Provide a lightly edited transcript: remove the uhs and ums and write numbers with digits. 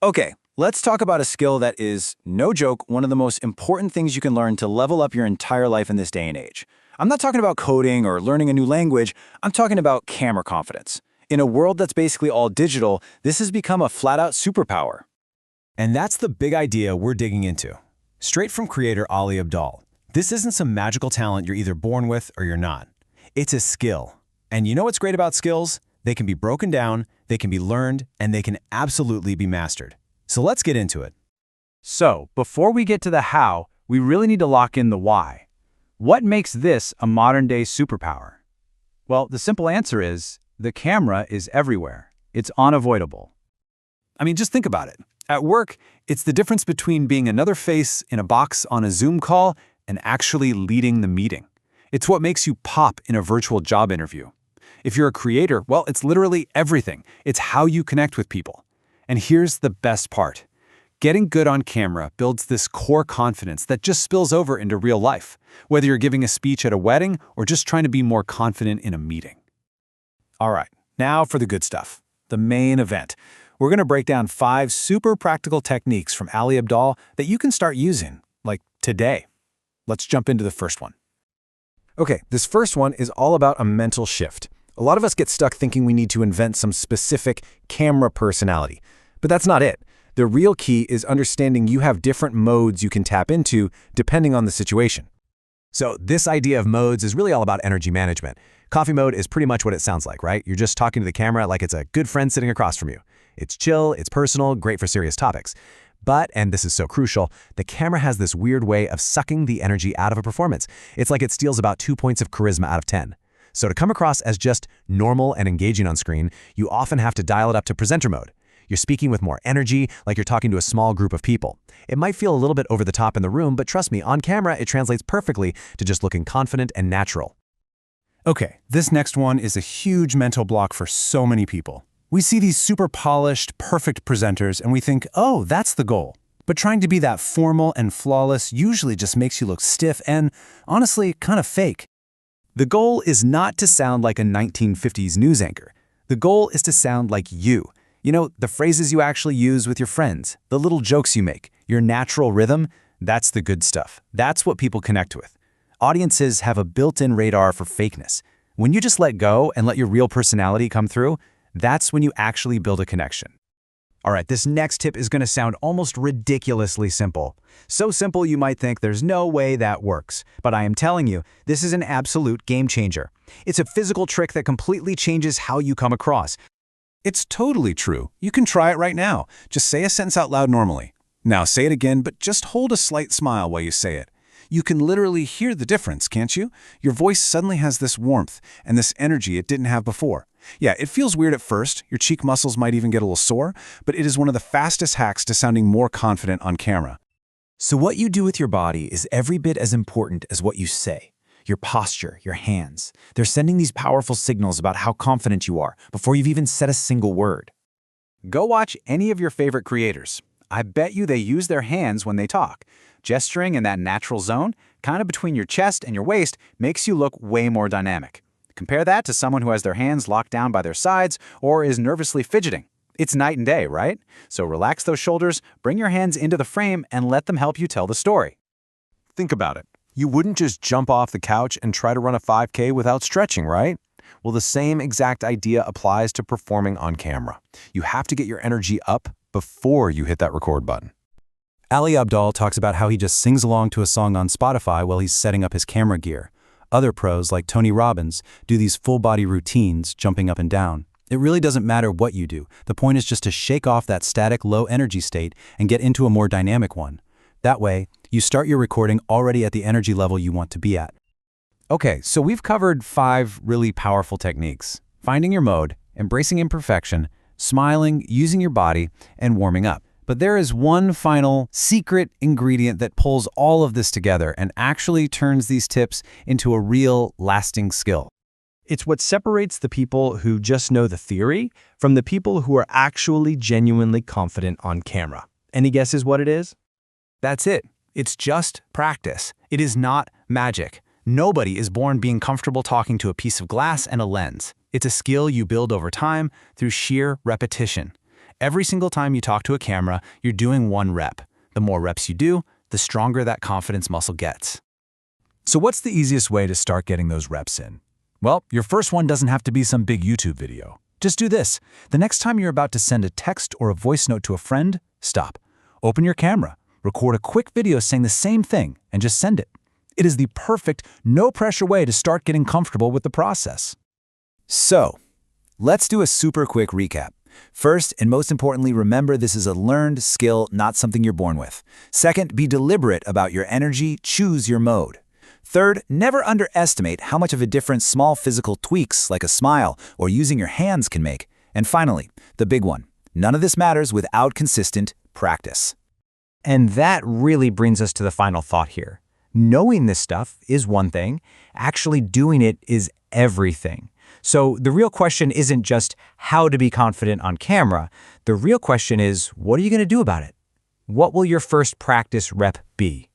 Okay, let's talk about a skill that is, no joke, one of the most important things you can learn to level up your entire life in this day and age. I'm not talking about coding or learning a new language, I'm talking about camera confidence. In a world that's basically all digital, this has become a flat-out superpower. And that's the big idea we're digging into. Straight from creator Ali Abdaal. This isn't some magical talent you're either born with or you're not. It's a skill. And you know what's great about skills? They can be broken down, they can be learned, and they can absolutely be mastered. So let's get into it. So, before we get to the how, we really need to lock in the why. What makes this a modern-day superpower? Well, the simple answer is, the camera is everywhere. It's unavoidable. I mean, just think about it. At work, it's the difference between being another face in a box on a Zoom call and actually leading the meeting. It's what makes you pop in a virtual job interview. If you're a creator, well, it's literally everything. It's how you connect with people. And here's the best part. Getting good on camera builds this core confidence that just spills over into real life, whether you're giving a speech at a wedding or just trying to be more confident in a meeting. All right, now for the good stuff, the main event. We're going to break down 5 super practical techniques from Ali Abdaal that you can start using, like today. Let's jump into the first one. Okay, this first one is all about a mental shift. A lot of us get stuck thinking we need to invent some specific camera personality, but that's not it. The real key is understanding you have different modes you can tap into depending on the situation. So this idea of modes is really all about energy management. Coffee mode is pretty much what it sounds like, right? You're just talking to the camera like it's a good friend sitting across from you. It's chill, it's personal, great for serious topics. But, and this is so crucial, the camera has this weird way of sucking the energy out of a performance. It's like it steals about 2 points of charisma out of 10. So to come across as just normal and engaging on screen, you often have to dial it up to presenter mode. You're speaking with more energy, like you're talking to a small group of people. It might feel a little bit over the top in the room, but trust me, on camera, it translates perfectly to just looking confident and natural. Okay, this next one is a huge mental block for so many people. We see these super polished, perfect presenters and we think, oh, that's the goal. But trying to be that formal and flawless usually just makes you look stiff and, honestly, kind of fake. The goal is not to sound like a 1950s news anchor. The goal is to sound like you. You know, the phrases you actually use with your friends, the little jokes you make, your natural rhythm, that's the good stuff. That's what people connect with. Audiences have a built-in radar for fakeness. When you just let go and let your real personality come through, that's when you actually build a connection. All right, this next tip is going to sound almost ridiculously simple. So simple you might think there's no way that works. But I am telling you, this is an absolute game changer. It's a physical trick that completely changes how you come across. It's totally true. You can try it right now. Just say a sentence out loud normally. Now say it again, but just hold a slight smile while you say it. You can literally hear the difference, can't you? Your voice suddenly has this warmth and this energy it didn't have before. Yeah, it feels weird at first, your cheek muscles might even get a little sore, but it is one of the fastest hacks to sounding more confident on camera. So what you do with your body is every bit as important as what you say. Your posture, your hands. They're sending these powerful signals about how confident you are before you've even said a single word. Go watch any of your favorite creators. I bet you they use their hands when they talk. Gesturing in that natural zone, kind of between your chest and your waist, makes you look way more dynamic. Compare that to someone who has their hands locked down by their sides or is nervously fidgeting. It's night and day, right? So relax those shoulders, bring your hands into the frame, and let them help you tell the story. Think about it. You wouldn't just jump off the couch and try to run a 5K without stretching, right? Well, the same exact idea applies to performing on camera. You have to get your energy up before you hit that record button. Ali Abdaal talks about how he just sings along to a song on Spotify while he's setting up his camera gear. Other pros, like Tony Robbins, do these full-body routines, jumping up and down. It really doesn't matter what you do. The point is just to shake off that static, low-energy state and get into a more dynamic one. That way, you start your recording already at the energy level you want to be at. Okay, so we've covered 5 really powerful techniques: finding your mode, embracing imperfection, smiling, using your body, and warming up. But there is one final secret ingredient that pulls all of this together and actually turns these tips into a real lasting skill. It's what separates the people who just know the theory from the people who are actually genuinely confident on camera. Any guesses what it is? That's it. It's just practice. It is not magic. Nobody is born being comfortable talking to a piece of glass and a lens. It's a skill you build over time through sheer repetition. Every single time you talk to a camera, you're doing 1 rep. The more reps you do, the stronger that confidence muscle gets. So what's the easiest way to start getting those reps in? Well, your first one doesn't have to be some big YouTube video. Just do this. The next time you're about to send a text or a voice note to a friend, stop. Open your camera, record a quick video saying the same thing, and just send it. It is the perfect, no-pressure way to start getting comfortable with the process. So, let's do a super quick recap. First, and most importantly, remember this is a learned skill, not something you're born with. Second, be deliberate about your energy, choose your mode. Third, never underestimate how much of a difference small physical tweaks like a smile or using your hands can make. And finally, the big one, none of this matters without consistent practice. And that really brings us to the final thought here. Knowing this stuff is one thing, actually doing it is everything. So the real question isn't just how to be confident on camera. The real question is, what are you going to do about it? What will your first practice rep be?